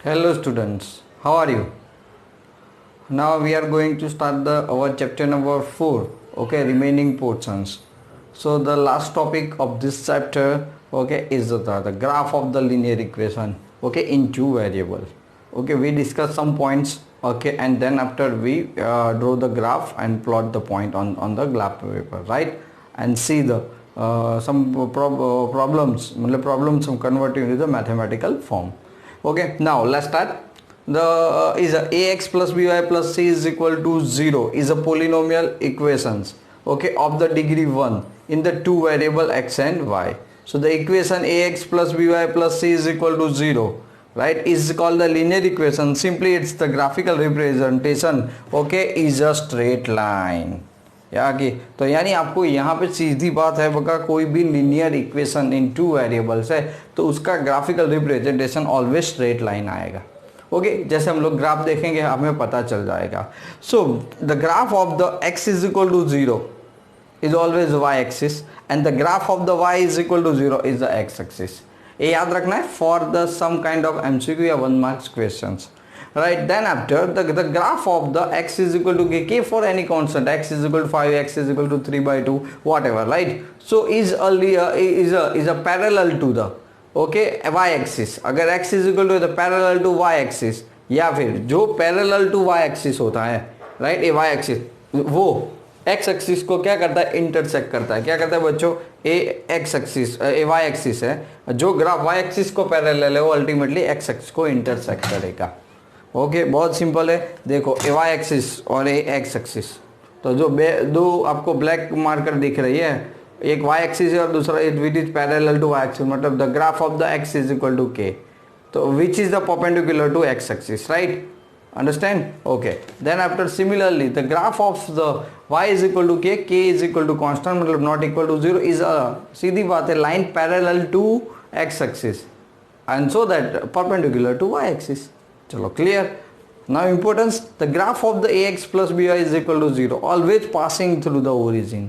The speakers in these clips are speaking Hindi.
Hello students, how are you? Now we are going to start our chapter number 4, okay, remaining portions. So the last topic of this chapter, okay, is the graph of the linear equation, okay, in two variable. Okay, we discuss some points, okay, and then after we draw the graph and plot the point on the graph paper, right, and see the some problems, problems converted into the mathematical form. Okay, now let's start. The is a ax plus by plus c is equal to 0 is a polynomial equations, okay, of the degree 1 in the two variable x and y. So the equation ax plus by plus c is equal to 0, right, is called the linear equation. Simply it's the graphical representation, okay, is a straight line. कि तो यानी आपको यहाँ पे सीधी बात है बका, कोई भी linear equation in two variables है तो उसका graphical representation always straight line आएगा. ओके, जैसे हम लोग ग्राफ देखेंगे हमें पता चल जाएगा. So the graph of the x is equal to 0 is always y axis and the graph of the y is equal to 0 is the x axis. ये याद रखना है for the some kind of MCQ या 1 marks questions. Right, then after the graph of the x is equal to k for any constant, x is equal to 5, x is equal to 3/2, whatever, right? So is a parallel to the, okay, y axis. अगर x is equal to the parallel to y axis या फिर जो parallel to y axis होता है, right, ये y axis वो x axis को क्या करता है, इंटरसेक्ट करता है. क्या करता है बच्चों, ये x axis ये y axis है, जो ग्राफ y axis को पैरेलल है वो अल्टीमेटली x axis को इंटरसेक्ट करेगा. ओके, बहुत सिंपल है. देखो ए वाई एक्सिस और ए एक्स एक्सिस, तो जो दो आपको ब्लैक मार्कर दिख रही है, एक वाई एक्सिस है और दूसरा which is parallel to Y axis, मतलब the graph of the X is equal to K, तो which is the perpendicular to X axis, right, understand. Okay, then after similarly the graph of the y is equal to K is equal to constant, मतलब not equal to 0 is a, सीधी बात है, line parallel to X axis and so that perpendicular to Y axis. चलो clear. Now importance, the graph of the ax plus by is equal to 0 always passing through the origin,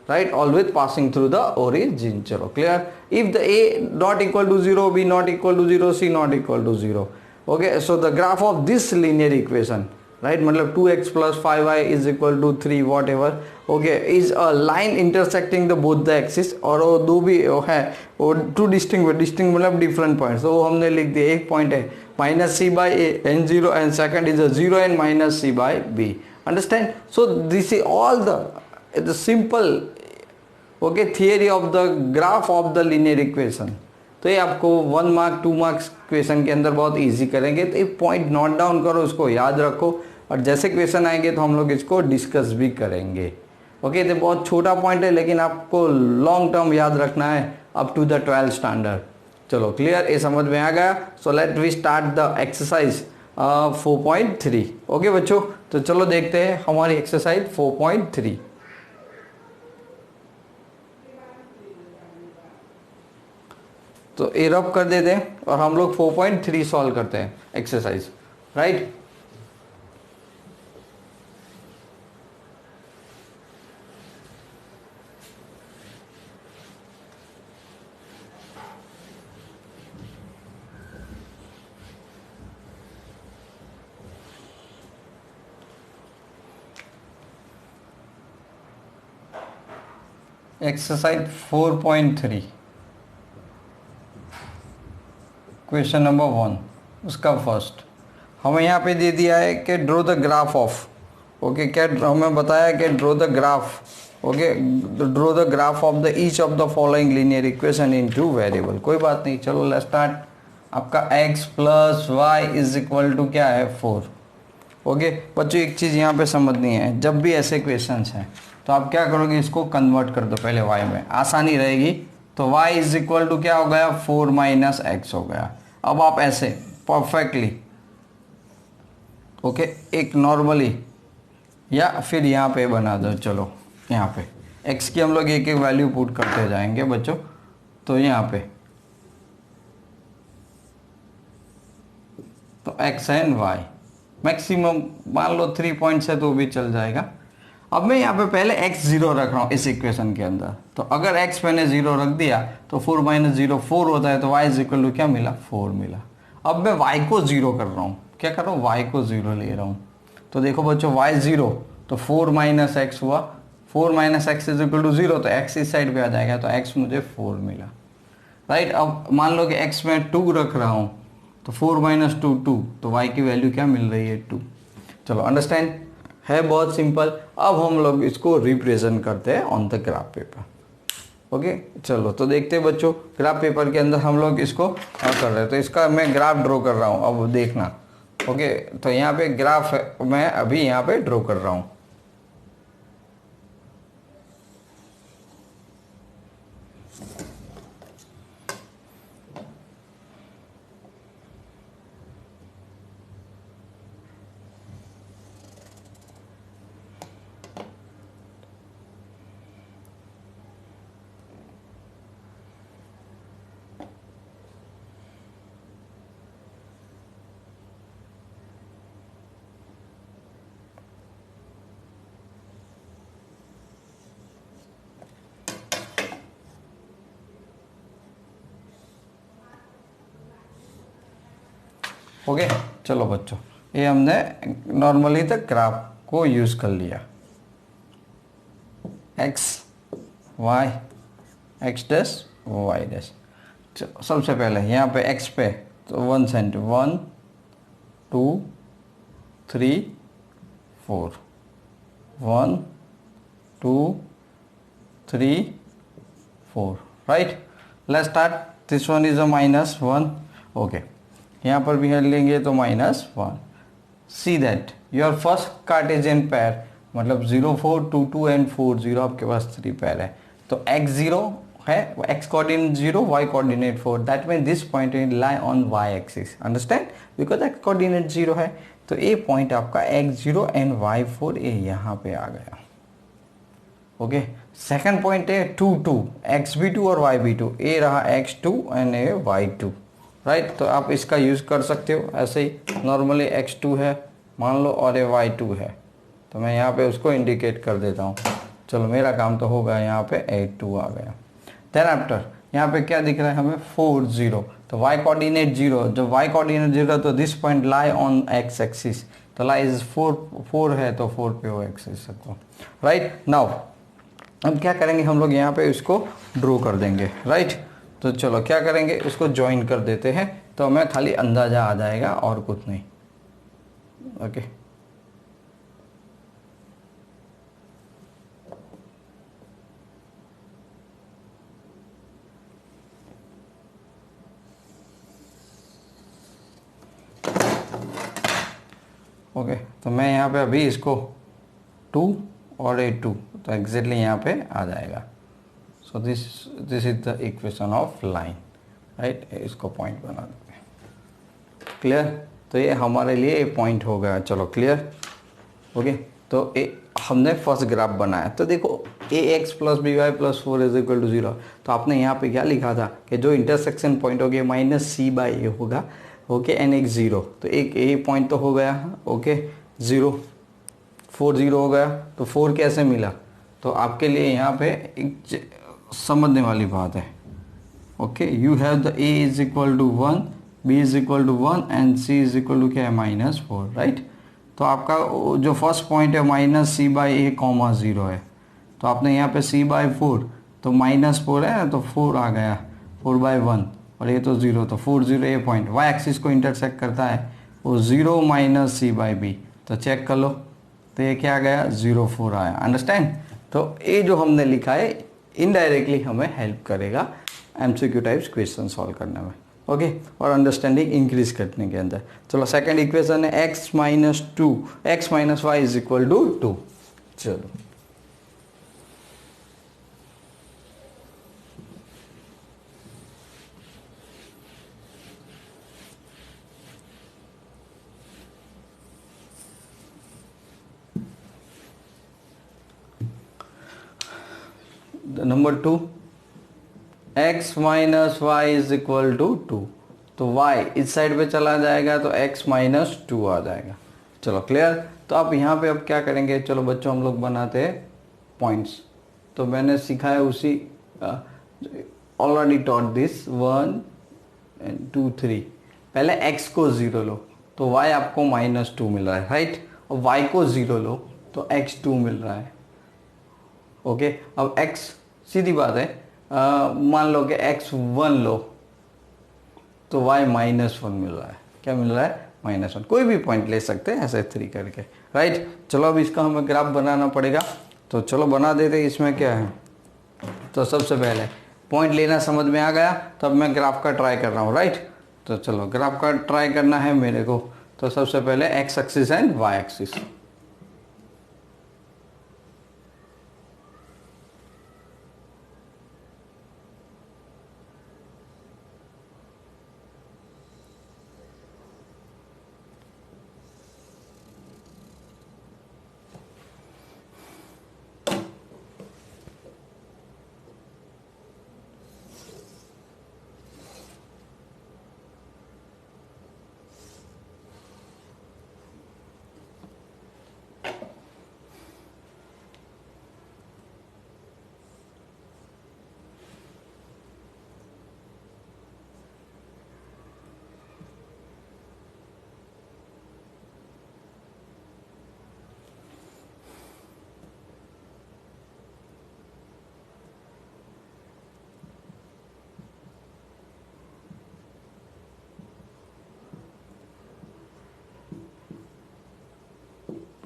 right, always passing through the origin. चलो clear. If the a not equal to 0, b not equal to 0, c not equal to 0, okay, so the graph of this linear equation, right, मतलब 2x plus 5y is equal to 3 whatever, okay, is a line intersecting the both the axis. और वो दो भी है, वो टू डिस्टिंग मतलब डिफरेंट पॉइंट्स, तो वो हमने लिख दिया. एक पॉइंट है minus C by A and 0 and second is a 0 and minus C by B. Understand. So this is all the simple, okay, theory of the graph of the linear equation. तो ये आपको 1 मार्क 2 मार्क्स क्वेश्चन के अंदर बहुत इजी करेंगे. तो ये पॉइंट नोट डाउन करो, उसको याद रखो, और जैसे क्वेश्चन आएंगे तो हम लोग इसको डिस्कस भी करेंगे. ओके, तो बहुत छोटा पॉइंट है लेकिन आपको लॉन्ग टर्म याद रखना है up to the 12th standard. चलो क्लियर, ये समझ में आ गया. So let we start the exercise 4.3. Okay बच्चों, तो चलो देखते हैं हमारी एक्सरसाइज 4.3. तो ये रब कर देते हैं और हम लोग 4.3 सॉल्व करते हैं exercise, right. Exercise 4.3 question number 1, उसका फर्स्ट हमें यहाँ पे दे दिया है कि draw the graph of, okay, क्या हमें बताया कि draw the graph, okay, draw the graph of the each of the following linear equation in two variable. कोई बात नहीं, चलो लेट्स स्टार्ट. आपका x plus Y is equal to क्या है, 4. ओके बच्चों, एक चीज़ यहाँ पे समझनी है, जब भी ऐसे क्वेश्चन हैं तो आप क्या करोगे, इसको कन्वर्ट कर दो पहले y में, आसानी रहेगी. तो y इज इक्वल टू क्या हो गया, 4 माइनस एक्स हो गया. अब आप ऐसे परफेक्टली, ओके, एक नॉर्मली या फिर यहाँ पे बना दो. चलो यहाँ पे x की हम लोग एक एक वैल्यू पुट करते जाएंगे बच्चों. तो यहाँ पे तो x एंड y मैक्सिमम मान लो 3 पॉइंट्स है तो भी चल जाएगा. अब मैं यहाँ पे पहले x 0 रख रहा हूँ इस इक्वेशन के अंदर. तो अगर x मैंने 0 रख दिया तो 4 माइनस 0 4 होता है, तो y इज इक्वल टू क्या मिला, 4 मिला. अब मैं y को 0 कर रहा हूँ, क्या कर रहा हूँ, y को 0 ले रहा हूँ। तो देखो बच्चों y 0 तो 4 माइनस एक्स हुआ, 4 minus X is equal to 0, तो x इस साइड पे आ जाएगा, तो x मुझे 4 मिला, राइट। अब मान लो कि x में 2 रख रहा हूँ, तो 4 माइनस 2 2, तो y की वैल्यू क्या मिल रही है 2। चलो अंडरस्टैंड है, बहुत सिंपल। अब हम लोग इसको रिप्रेजेंट करते हैं on the graph paper. Okay चलो तो देखते हैं बच्चों, ग्राफ पेपर के अंदर हम लोग इसको कर रहे हैं। तो इसका मैं ग्राफ ड्रॉ कर रहा हूँ, अब देखना। ओके तो यहाँ पे ग्राफ मैं अभी यहाँ पे ड्रॉ कर रहा हूँ। ओके चलो बच्चों, ये हमने नॉर्मली द ग्राफ को यूज कर लिया, X Y X dash Y dash. चलो सबसे पहले यहाँ पे एक्स पे तो 1 centimetre, 1 2 3 4, 1 2 3 4, right. Let's start, this one is a -1। Okay यहाँ पर भी हल लेंगे तो -1। See that your first Cartesian pair, मतलब 0 4 2 2 एंड 4 0, आपके पास 3 पेयर है। तो x 0 है, x coordinate 0, y coordinate 4, that mean this point will lie on y axis, understand, because x coordinate 0 है। तो ये पॉइंट आपका x 0 एंड y 4 ये यहाँ पे आ गया। ओके सेकंड पॉइंट है 2 2, x भी 2 और y भी 2, ये रहा x 2 एंड ये y 2, राइट। तो आप इसका यूज़ कर सकते हो ऐसे ही, नॉर्मली x2 है मान लो और ये y2 है, तो मैं यहाँ पे उसको इंडिकेट कर देता हूँ। चलो मेरा काम तो होगा, यहाँ पे 8 2 आ गया। देन आफ्टर यहाँ पे क्या दिख रहा है हमें 4 0, तो y कोऑर्डिनेट 0, जब y कोऑर्डिनेट 0 तो this point lie on x axis, तो लाई इज 4 है, तो 4 पे हो एक्सिस को, राइट। नाउ अब क्या करेंगे हम लोग, यहाँ पे इसको ड्रॉ कर देंगे, राइट। तो चलो क्या करेंगे, उसको ज्वाइन कर देते हैं, तो हमें खाली अंदाज़ा आ जाएगा और कुछ नहीं। ओके ओके तो मैं यहाँ पे अभी इसको 2 और ये 2, तो एग्जैक्टली यहाँ पे आ जाएगा। सो this is the equation of line, right. इसको पॉइंट बना देंगे, क्लियर। तो ये हमारे लिए ये पॉइंट हो गया, चलो क्लियर। ओके तो ये हमने फर्स्ट ग्राफ बनाया, तो देखो ax plus B Y plus 4 is equal to 0, तो आपने यहाँ पे क्या लिखा था कि जो इंटरसेक्शन पॉइंट हो गया -c/a होगा, ओके एन x 0, तो एक ए पॉइंट तो हो गया, ओके 0 4 0 हो गया। तो 4 कैसे मिला, तो आपके लिए यहाँ पे एक समझने वाली बात है। Okay you have the a is equal to 1, b is equal to 1 and c is equal to क्या है -4, राइट। तो आपका जो फर्स्ट पॉइंट है -c/a, 0 है, तो आपने यहाँ पे c/4, तो -4 है तो 4 आ गया, 4/1, और ये तो 0, तो 4 0 ये पॉइंट y एक्सिस को इंटरसेक्ट करता है, वो 0 - c/b, तो चेक कर लो, तो ये क्या आ गया 0 4 आया, अंडरस्टैंड। तो ये जो हमने लिखा है इनडायरेक्टली हमें हेल्प करेगा MCQ टाइप्स क्वेश्चन सॉल्व करने में, ओके और अंडरस्टैंडिंग इंक्रीज करने के अंदर। चलो सेकंड इक्वेशन है x - 2 x - y is equal to 2। चलो number 2, x - y is equal to 2, तो y इस साइड पे चला जाएगा तो x - 2 आ जाएगा। चलो क्लियर। तो आप यहाँ पे अब क्या करेंगे, चलो बच्चों हम लोग बनाते हैं पॉइंट्स। तो मैंने सिखाया उसी, ऑलरेडी टॉट दिस 1 2 3, पहले x को 0 लो तो y आपको -2 मिल रहा है, राइट। और y को 0 लो तो x 2 मिल रहा है। ओके, अब x सीधी बात है, मान लो कि x 1 लो तो y -1 मिल रहा है। क्या मिल रहा है? -1। कोई भी पॉइंट ले सकते हैं ऐसे 3 करके, राइट। चलो अब इसका हमें ग्राफ बनाना पड़ेगा, तो चलो बना देते हैं। इसमें क्या है, तो सबसे पहले पॉइंट लेना समझ में आ गया, तो अब मैं ग्राफ का ट्राई कर रहा हूँ, राइट। तो चलो ग्राफ का ट्राई करना है मेरे को। तो सबसे पहले x axis and y axis.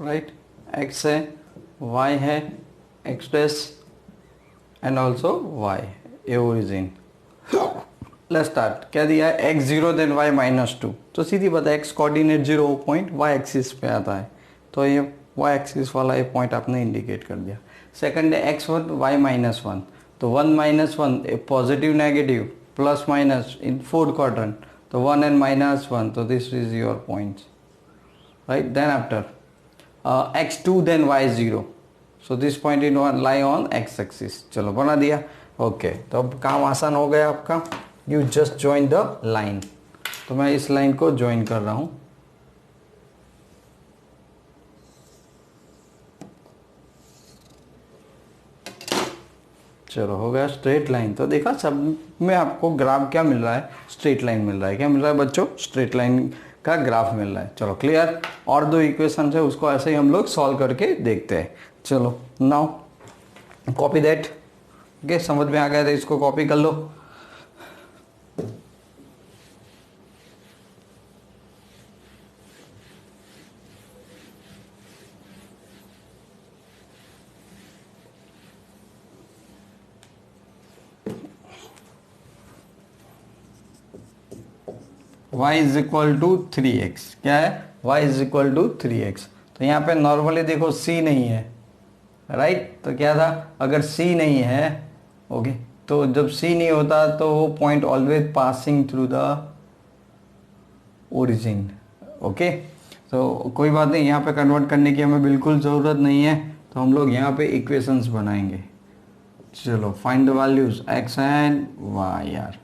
Right, x है, y है, x dash and also y, ये ओरिजिन। Let's start. क्या दिया है? x 0 then y -2। तो सीधी बात है, x coordinate 0 point y axis पे आता है, तो ये y एक्सिस वाला ये पॉइंट आपने इंडिकेट कर दिया। सेकंड है x1 y -1, तो 1 -1 a positive negative plus minus in fourth quadrant, तो 1 एंड -1, तो this is your point, right. Then after x2 then y0, so this point in one lie on x axis। चलो बना दिया, ओके। तो अब काम आसान हो गया आपका। You just join the line, तो मैं इस लाइन को ज्वाइन कर रहा हूँ। चलो हो गया स्ट्रेट लाइन। तो देखा सब में आपको ग्राफ क्या मिल रहा है? स्ट्रेट लाइन मिल रहा है। क्या मिल रहा है बच्चों? स्ट्रेट लाइन का ग्राफ मिल रहा है। चलो क्लियर। और दो इक्वेशन है उसको ऐसे ही हम लोग सॉल्व करके देखते हैं। चलो नाउ कॉपी दैट। ओके, समझ में आ गया तो इसको कॉपी कर लो। y is equal to 3x। क्या है? y is equal to 3x। तो यहाँ पे नॉर्मली देखो c नहीं है, राइट। तो क्या था? अगर c नहीं है, ओके, तो जब c नहीं होता तो वो point always passing through the origin. Okay, तो कोई बात नहीं, यहाँ पे कन्वर्ट करने की हमें बिल्कुल ज़रूरत नहीं है। तो हम लोग यहाँ पे इक्वेशंस बनाएंगे। चलो find the values x and y यार।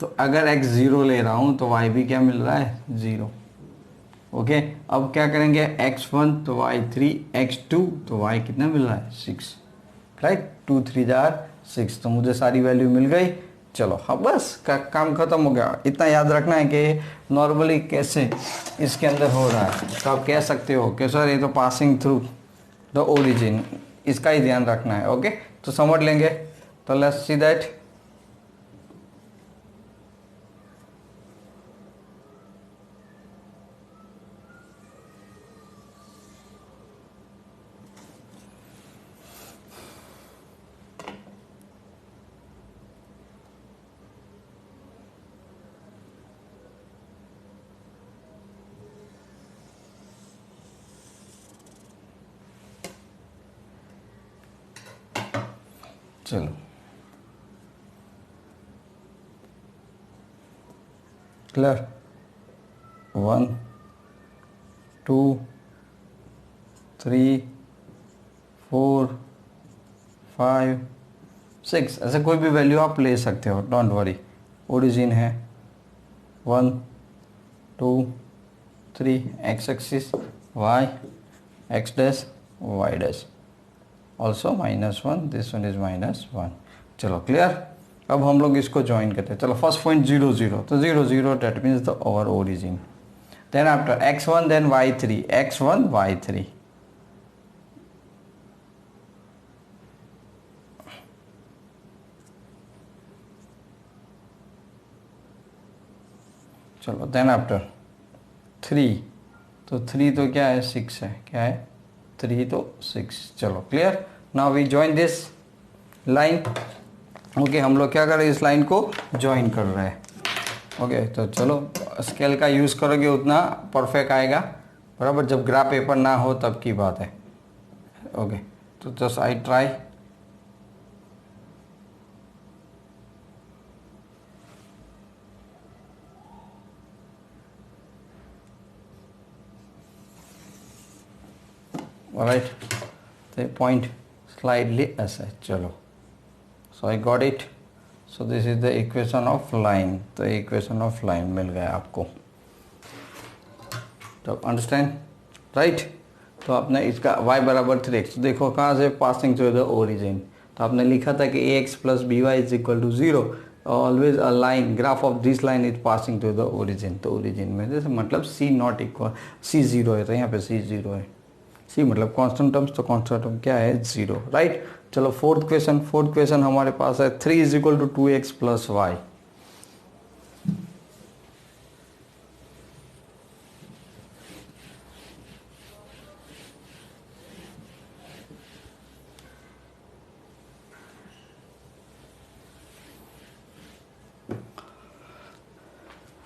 तो अगर x 0 ले रहा हूँ तो y भी क्या मिल रहा है? 0। ओके, अब क्या करेंगे? x1 तो y 3, x2 तो y कितना मिल रहा है? 6, राइट। 2 3 जार 6, तो मुझे सारी वैल्यू मिल गई। चलो हाँ, बस काम खत्म हो गया। इतना याद रखना है कि नॉर्मली कैसे इसके अंदर हो रहा है। तो आप कह सकते हो कि सर ये तो पासिंग थ्रू द ओरिजिन, इसका ही ध्यान रखना है। ओके, तो समझ लेंगे। तो लेट्स सी दैट। चलो क्लियर। 1 2 3 4 5 6, ऐसे कोई भी वैल्यू आप ले सकते हो, डोंट वरी। ओरिजिन है 1 2 3, x axis y, x dash y dash, also -1, this one is -1। चलो क्लियर। अब हम लोग इसको ज्वाइन करते हैं। चलो फर्स्ट पॉइंट 0 0, तो 0 0 that means the our origin. Then after x1 then y3, x1 y3, चलो देन आफ्टर 3, तो 3 तो क्या है 6 है, क्या है 3 तो 6। चलो clear. Now we join this line. Okay हम लोग क्या कर रहे हैं, इस लाइन को ज्वाइन कर रहे हैं। ओके तो चलो स्केल का यूज़ करोगे उतना परफेक्ट आएगा, बराबर। जब ग्राफ पेपर ना हो तब की बात है। ओके तो just I try. Right, the point slightly ऐसे। चलो so I got it, so this is the equation of line। तो equation of line मिल गया आपको, तो अंडरस्टैंड राइट। तो आपने इसका y बराबर 3x, देखो कहाँ से पासिंग टू द ओरिजिन। तो आपने लिखा था कि ax plus B Y is equal to 0, always a line graph of this line is passing to the origin. तो ओरिजिन में जैसे मतलब c नॉट इक्वल c 0 है, तो यहाँ पे c 0 है। सी मतलब कांस्टेंट टर्म्स, तो कांस्टेंट टर्म क्या है 0, राइट। चलो फोर्थ क्वेश्चन हमारे पास है 3 is equal to 2x plus Y.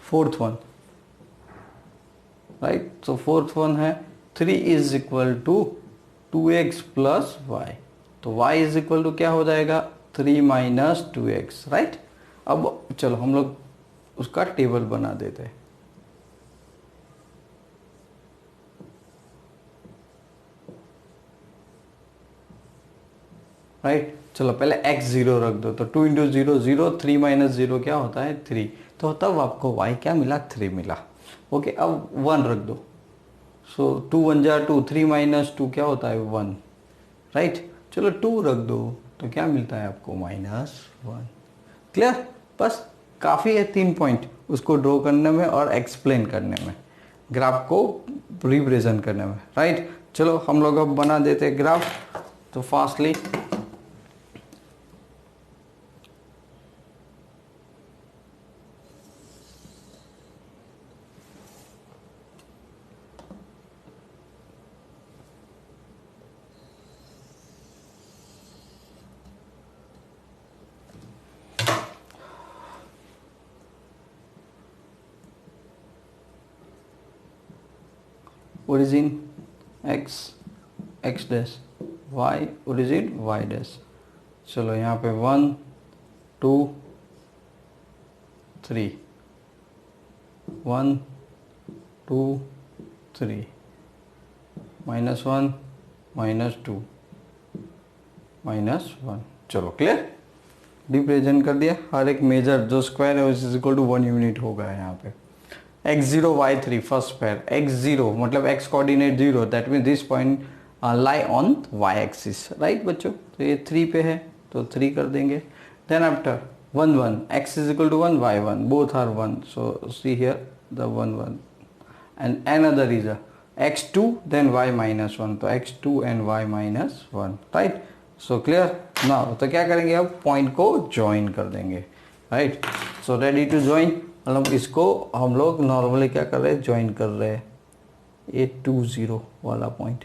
Fourth one, right. तो फोर्थ वन है 3 is equal to 2x plus Y. तो y इज इक्वल टू क्या हो जाएगा 3 माइनस 2x, राइट। अब चलो हम लोग उसका टेबल बना देते हैं, राइट। चलो पहले x 0 रख दो, तो 2 इंटू 0 0, 3 माइनस 0 क्या होता है 3, तो तब आपको y क्या मिला 3 मिला। ओके अब 1 रख दो, सो 2 1 जा 2, 3 माइनस 2 क्या होता है 1, राइट। चलो 2 रख दो, तो क्या मिलता है आपको -1। क्लियर, बस काफ़ी है 3 पॉइंट उसको ड्रॉ करने में और एक्सप्लेन करने में, ग्राफ को रिप्रेजेंट करने में, राइट। चलो हम लोग अब बना देते हैं ग्राफ, तो fastly. Origin x dash, y origin y dash. चलो यहाँ पे 1 2 3, 1 2 3, -1 -2 -1। चलो क्लियर, रिप्रेजेंट कर दिया। हर एक मेजर जो स्क्वायर है उस इक्वल टू 1 यूनिट होगा यहाँ पे। x0 y3 first pair, x0 मतलब x coordinate 0, that mean this point lie on y axis, right बच्चों। तो ये 3 पे है तो 3 कर देंगे। Then after 1 1, x is equal to 1 y 1, both are 1, so see here the 1 1 and another is x2 then y -1, तो x2 and y -1, right. So clear now, तो क्या करेंगे अब पॉइंट को ज्वाइन कर देंगे, right. So ready to join, मतलब इसको हम लोग नॉर्मली क्या कर रहे हैं ज्वाइन कर रहे हैं, ये 2 0 वाला पॉइंट।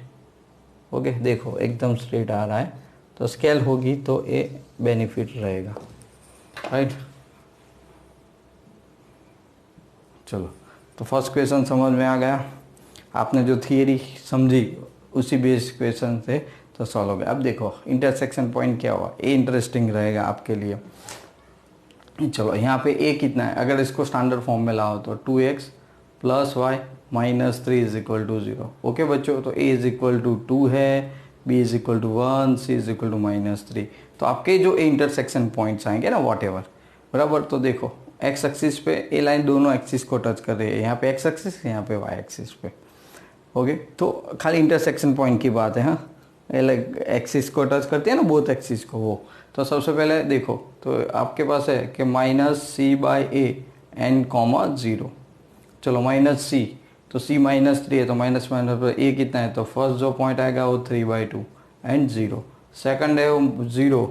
ओके देखो एकदम स्ट्रेट आ रहा है, तो स्केल होगी तो ये बेनिफिट रहेगा, राइट। चलो तो फर्स्ट क्वेश्चन समझ में आ गया, आपने जो थियरी समझी उसी बेस क्वेश्चन से तो सॉल्व हो गया। अब देखो इंटरसेक्शन पॉइंट क्या हुआ, ये इंटरेस्टिंग रहेगा आपके लिए। चलो यहाँ पे a कितना है, अगर इसको स्टैंडर्ड फॉर्म में लाओ तो 2x plus Y -3 is equal to 0। Okay बच्चों, तो a इज इक्वल टू 2 है, b is equal to 1, c is equal to -3। तो आपके जो इंटरसेक्शन पॉइंट्स आएंगे ना वॉट एवर, बराबर। तो देखो x एक्सिस पे ए लाइन दोनों एक्सिस को टच कर रही है, यहाँ पे x एक्सिस, यहाँ पे y एक्सिस पे। ओके तो खाली इंटरसेक्शन पॉइंट की बात है, हाँ, लाइक एक्सिस को टच करती है ना बोथ एक्सिस को, वो तो सबसे पहले देखो, तो आपके पास है कि minus C by A and comma 0। चलो माइनस सी, तो सी माइनस 3 है तो माइनस माइनस पर ए कितना है, तो फर्स्ट जो पॉइंट आएगा वो 3/2 एंड 0। सेकंड है वो 0,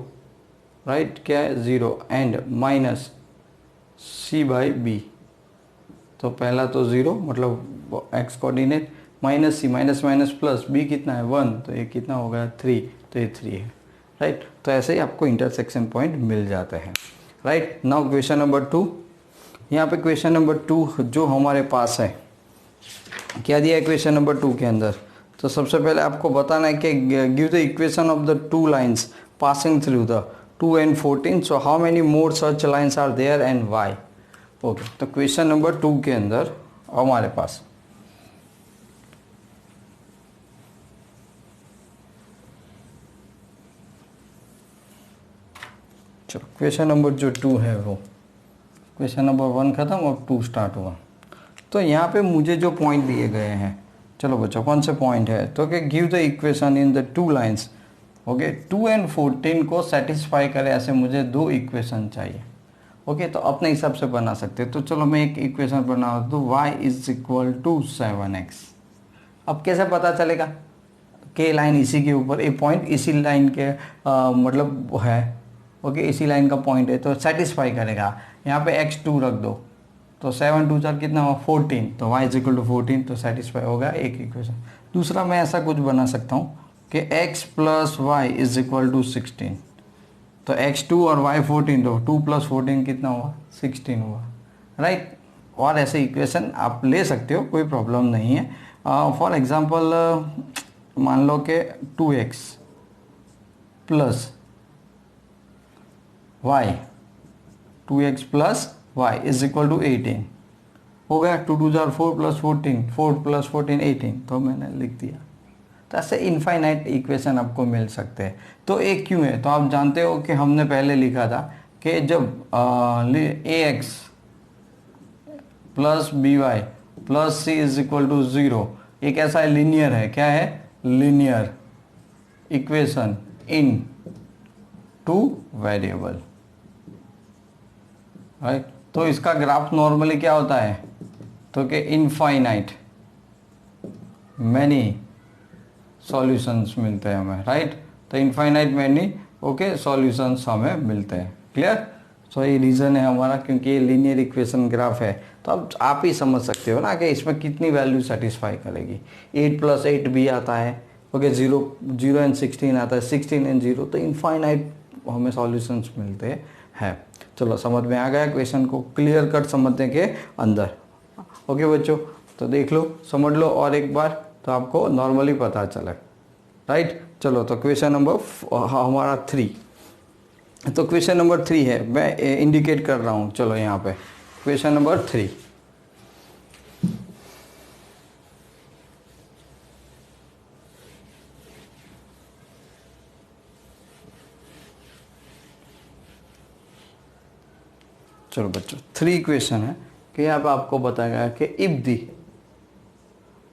राइट, क्या है 0 and minus C by B. तो पहला तो 0 मतलब X coordinate, minus C minus minus plus B कितना है 1, तो ये कितना होगा 3, तो ये 3 है, राइट। तो ऐसे ही आपको इंटरसेक्शन पॉइंट मिल जाते हैं, राइट। Now question number 2। यहाँ पे क्वेश्चन नंबर 2 जो हमारे पास है, क्या दिया है क्वेश्चन नंबर 2 के अंदर, तो सबसे पहले आपको बताना है कि give the equation of the two lines passing through the 2 and 14, so how many more such lines are there and Y. Okay, तो क्वेश्चन नंबर 2 के अंदर हमारे पास चलो क्वेश्चन नंबर जो 2 है वो क्वेश्चन नंबर 1 खत्म और 2 स्टार्ट हुआ। तो यहाँ पे मुझे जो पॉइंट दिए गए हैं, चलो बच्चों कौन से पॉइंट है, तो कि give the equation in the two lines. Okay, 2 and 14 को सेटिस्फाई करे ऐसे मुझे 2 इक्वेशन चाहिए। ओके, तो अपने हिसाब से बना सकते हैं। तो चलो मैं एक इक्वेशन बना दूँ, y is equal to 7x। अब कैसे पता चलेगा कि लाइन इसी के ऊपर, एक पॉइंट इसी लाइन के मतलब है, ओके इसी लाइन का पॉइंट है तो सेटिस्फाई करेगा। यहाँ पे x2 रख दो, तो 7 2 4 कितना हुआ 14, तो y इज इक्वल टू 14, तो सेटिस्फाई होगा एक इक्वेशन। दूसरा मैं ऐसा कुछ बना सकता हूँ कि x plus Y is equal to 16, तो x2 और y 14, तो 2 प्लस 14 कितना हुआ 16 हुआ, राइट। और ऐसे इक्वेशन आप ले सकते हो, कोई प्रॉब्लम नहीं है। फॉर एग्जांपल मान लो कि 2x plus Y, 2x plus Y is equal to 18 हो गया। 2 2 4 प्लस 14, 4 प्लस 14 18, तो मैंने लिख दिया। तो ऐसे इनफाइनाइट इक्वेशन आपको मिल सकते हैं। तो एक क्यों है, तो आप जानते हो कि हमने पहले लिखा था कि जब ax plus B Y plus C is equal to 0 एक ऐसा लीनियर है, क्या है linear equation in two variable, right. तो इसका ग्राफ नॉर्मली क्या होता है, तो कि इनफाइनाइट मैनी सॉल्यूशंस मिलते हैं हमें, राइट। तो इनफाइनाइट मैनी ओके सॉल्यूशंस हमें मिलते हैं, क्लियर। सो ये रीज़न है हमारा, क्योंकि ये लीनियर इक्वेशन ग्राफ है। तो अब आप ही समझ सकते हो ना कि इसमें कितनी वैल्यू सेटिस्फाई करेगी। 8 + 8 भी आता है, ओके 0 and 16 आता है, 16 and 0, तो इनफाइनाइट हमें सॉल्यूशंस मिलते हैं। चलो समझ में आ गया क्वेश्चन को, क्लियर कट समझने के अंदर। ओके बच्चों, तो देख लो समझ लो और एक बार, तो आपको नॉर्मली पता चले, राइट। चलो तो क्वेश्चन नंबर हमारा 3, तो क्वेश्चन नंबर 3 है, मैं इंडिकेट कर रहा हूँ। चलो यहाँ पे क्वेश्चन नंबर 3, चलो बच्चों 3 क्वेश्चन है कि यहाँ पे आपको बताया गया कि if the,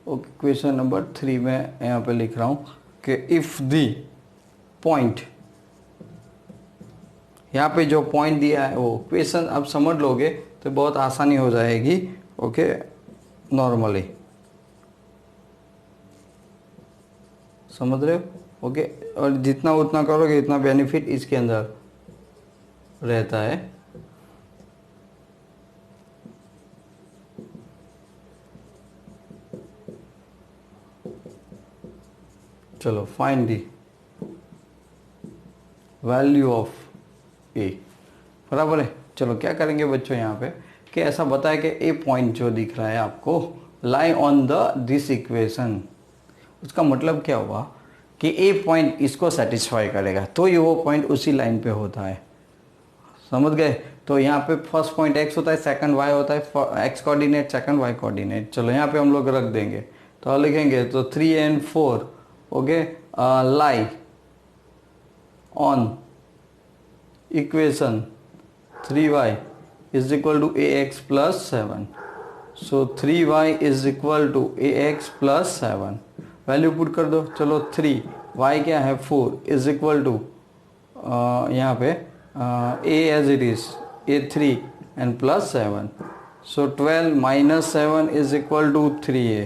okay question number 3 में यहाँ पे लिख रहा हूँ कि इफ दी पॉइंट, यहाँ पे जो पॉइंट दिया है वो क्वेश्चन अब समझ लोगे तो बहुत आसानी हो जाएगी, ओके नॉर्मली समझ रहे हो, ओके। और जितना उतना करोगे इतना बेनिफिट इसके अंदर रहता है। चलो फाइंड दी वैल्यू ऑफ ए, बराबर है। चलो क्या करेंगे बच्चों यहाँ पे कि ऐसा बताया कि ए पॉइंट जो दिख रहा है आपको lie on the this equation, उसका मतलब क्या हुआ कि ए पॉइंट इसको सेटिस्फाई करेगा, तो ये वो पॉइंट उसी लाइन पे होता है, समझ गए। तो यहाँ पे फर्स्ट पॉइंट x होता है, सेकंड y होता है, x coordinate second y coordinate. चलो यहाँ पे हम लोग रख देंगे, तो लिखेंगे तो 3 and 4 okay lie on equation 3y is equal to ax plus 7, so 3y is equal to ax plus 7, value put कर दो। चलो 3 y क्या है 4 इज इक्वल टू यहाँ पे a as it is a3 and plus 7, so 12 minus 7 is equal to 3a,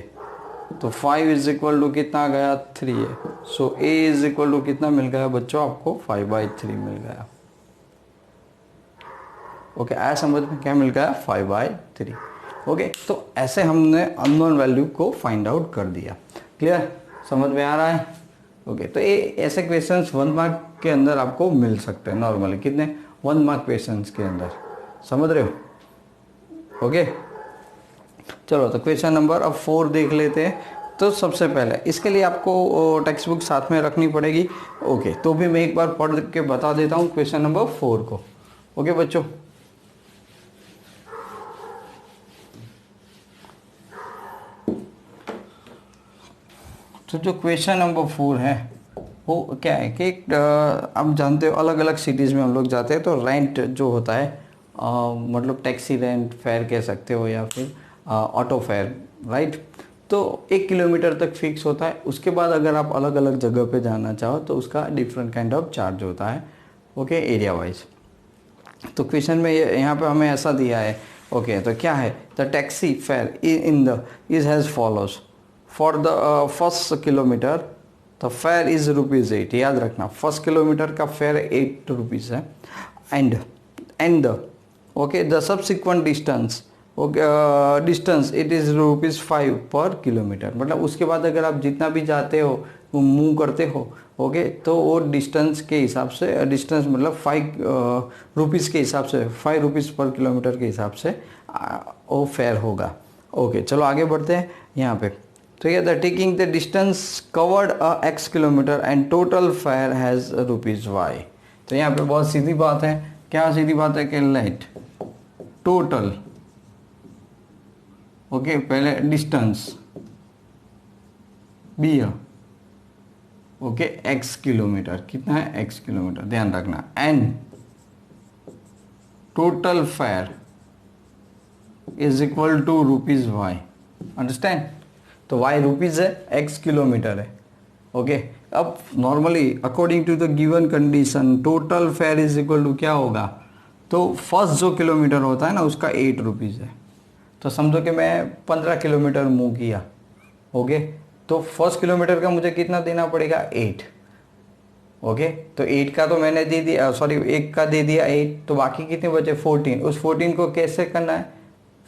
तो 5 इज इक्वल टू कितना गया 3a, so a is equal to कितना मिल गया बच्चों आपको 5/3 मिल गया। ओके आया समझ में, क्या मिल गया 5/3। ओके तो ऐसे हमने अननोन वैल्यू को फाइंड आउट कर दिया। क्लियर, समझ में आ रहा है? ओके तो ये ऐसे क्वेश्चंस 1 मार्क के अंदर आपको मिल सकते हैं नॉर्मली, कितने 1 मार्क क्वेश्चंस के अंदर, समझ रहे हो? ओके चलो तो क्वेश्चन नंबर अब 4 देख लेते हैं। तो सबसे पहले इसके लिए आपको टेक्स्ट बुक साथ में रखनी पड़ेगी। ओके तो भी मैं एक बार पढ़ के बता देता हूँ क्वेश्चन नंबर 4 को। ओके बच्चों, तो जो क्वेश्चन नंबर 4 है वो क्या है कि आप जानते हो अलग अलग सिटीज़ में हम लोग जाते हैं तो रेंट जो होता है मतलब टैक्सी रेंट फेयर कह सकते हो या फिर ऑटो फेयर, राइट। तो 1 किलोमीटर तक फिक्स होता है, उसके बाद अगर आप अलग अलग जगह पे जाना चाहो तो उसका डिफरेंट काइंड ऑफ चार्ज होता है। Okay area wise. तो क्वेश्चन में यहाँ पे हमें ऐसा दिया है। ओके तो क्या है, the taxi fair in the is has follows for the first kilometre the fair is ₹8। याद रखना फर्स्ट किलोमीटर का फेयर 8 रुपीज़ है। And the okay the subsequent distance distance it is ₹5 पर किलोमीटर। मतलब उसके बाद अगर आप जितना भी जाते हो वो मूव करते हो, ओके तो वो डिस्टेंस के हिसाब से, डिस्टेंस मतलब 5 रुपीज़ के हिसाब से, 5 रुपीज़ पर किलोमीटर के हिसाब से वो फेयर होगा। ओके चलो आगे बढ़ते हैं यहाँ पे। तो ये the taking the distance covered x kilometre and total fair has ₹y। तो यहाँ पे बहुत सीधी बात है। क्या सीधी बात है कि लेट टोटल, ओके पहले distance be okay x kilometre, कितना है x किलोमीटर ध्यान रखना, and total fare is equal to ₹y। Understand? तो y रुपीज़ है, x किलोमीटर है। ओके अब normally according to the given condition total fare is equal to क्या होगा, तो फर्स्ट जो किलोमीटर होता है ना उसका 8 रुपीज़ है। तो समझो कि मैं 15 किलोमीटर मूव किया, ओके तो फर्स्ट किलोमीटर का मुझे कितना देना पड़ेगा 8। ओके तो 8 का तो मैंने दे दिया, सॉरी 1 का दे दिया 8, तो बाकी कितने बचे 14। उस 14 को कैसे करना है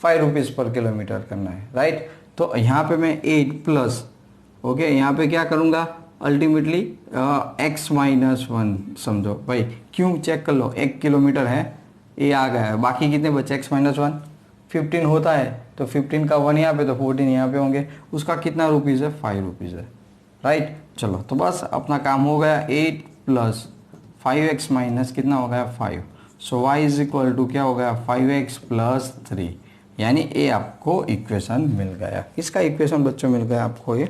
5 रुपीज़ पर किलोमीटर करना है, राइट। तो यहाँ पे मैं 8 प्लस ओके यहाँ पे क्या करूँगा अल्टीमेटली x-1 समझो भाई, क्यों चेक कर लो 1 किलोमीटर है ये आ गया है, बाकी कितने बचे x-1 15 होता है, तो 15 का 1 यहाँ पे तो 14 यहाँ पे होंगे। उसका कितना रुपीज़ है 5 रुपीज़ है, राइट। चलो तो बस अपना काम हो गया 8 प्लस 5x माइनस कितना हो गया 5, सो y इज इक्वल टू क्या हो गया 5x प्लस 3, यानी ये आपको इक्वेशन मिल गया। इसका इक्वेशन बच्चों मिल गया आपको ये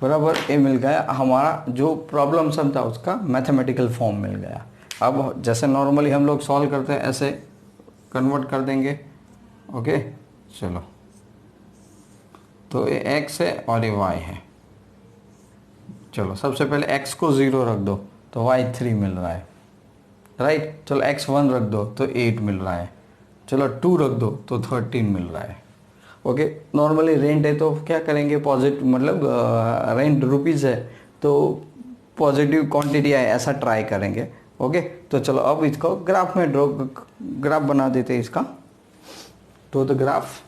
बराबर ये मिल गया, हमारा जो प्रॉब्लम सम था उसका मैथमेटिकल फॉर्म मिल गया। अब जैसे नॉर्मली हम लोग सॉल्व करते हैं ऐसे कन्वर्ट कर देंगे। ओके चलो तो ये x है और ये y है। चलो सबसे पहले x को 0 रख दो तो y 3 मिल रहा है, राइट। चलो x 1 रख दो तो 8 मिल रहा है, चलो 2 रख दो तो 13 मिल रहा है। ओके नॉर्मली रेंट है तो क्या करेंगे पॉजिटिव, मतलब रेंट रुपीज़ है तो पॉजिटिव क्वांटिटी है ऐसा ट्राई करेंगे। ओके तो चलो अब इसको ग्राफ में ग्राफ बना देते हैं इसका। तो द ग्राफ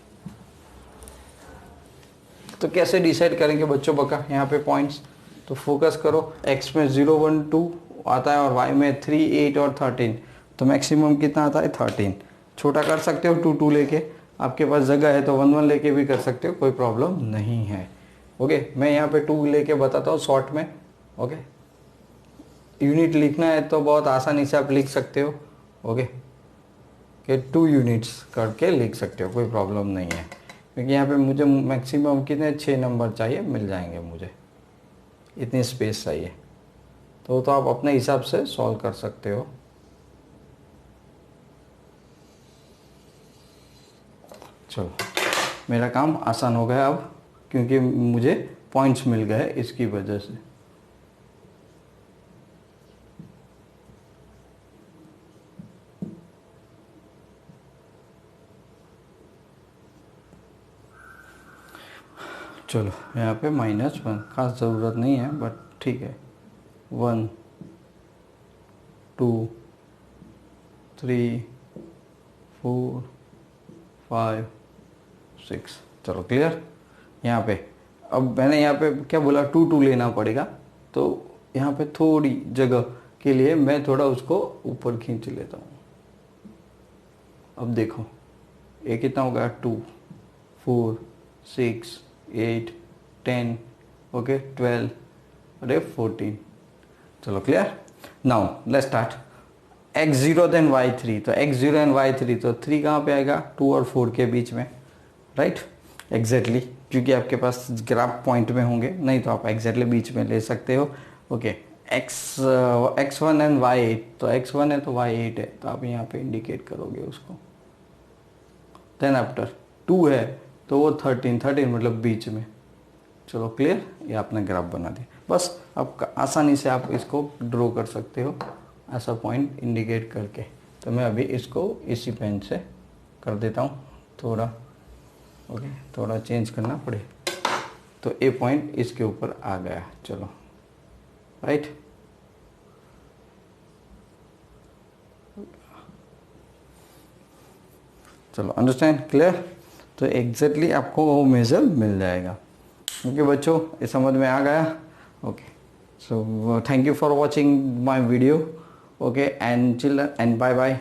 तो कैसे डिसाइड करेंगे बच्चों बका यहाँ पे पॉइंट्स, तो फोकस करो x में 0 1 2 आता है और y में 3 8 और 13, तो मैक्सिमम कितना आता है 13। छोटा कर सकते हो 2 2 लेके, आपके पास जगह है तो 1 1 लेके भी कर सकते हो, कोई प्रॉब्लम नहीं है। ओके मैं यहाँ पे 2 लेके बताता हूँ शॉर्ट में। ओके यूनिट लिखना है तो बहुत आसानी से आप लिख सकते हो, ओके कि 2 यूनिट्स करके लिख सकते हो, कोई प्रॉब्लम नहीं है। क्योंकि यहाँ पे मुझे मैक्सिमम कितने 6 नंबर चाहिए, मिल जाएंगे मुझे, इतनी स्पेस चाहिए, तो आप अपने हिसाब से सॉल्व कर सकते हो। चलो मेरा काम आसान हो गया अब, क्योंकि मुझे पॉइंट्स मिल गए इसकी वजह से। चलो यहाँ पे -1, खास ज़रूरत नहीं है बट ठीक है। 1 2 3 4 5 6। चलो क्लियर। यहाँ पे अब मैंने यहाँ पे क्या बोला, 2 2 लेना पड़ेगा, तो यहाँ पे थोड़ी जगह के लिए मैं थोड़ा उसको ऊपर खींच लेता हूँ। अब देखो ये कितना होगा, 2 4 6 8 10 ओके 12 अरे 14। चलो clear. Now let's start. x0 then y3, तो x0 एंड y3, तो 3 कहाँ पे आएगा, 2 और 4 के बीच में, राइट एग्जैक्टली, क्योंकि आपके पास ग्राफ पॉइंट में होंगे, नहीं तो आप एग्जैक्टली बीच में ले सकते हो। ओके x1 एंड y8, तो x1 है तो y8 है, तो आप यहाँ पे इंडिकेट करोगे उसको। देन आफ्टर 2 है तो वो 13 मतलब बीच में। चलो क्लियर, ये आपने ग्राफ बना दिया। बस आप आसानी से आप इसको ड्रॉ कर सकते हो ऐसा पॉइंट इंडिकेट करके। तो मैं अभी इसको इसी पेन से कर देता हूँ थोड़ा, ओके थोड़ा चेंज करना पड़े, तो ए पॉइंट इसके ऊपर आ गया। चलो राइट, चलो अंडरस्टैंड क्लियर। तो एग्जैक्टली आपको वो मेजर मिल जाएगा। ओके बच्चों, ये समझ में आ गया। Okay so thank you for watching my video. Okay and children and bye bye.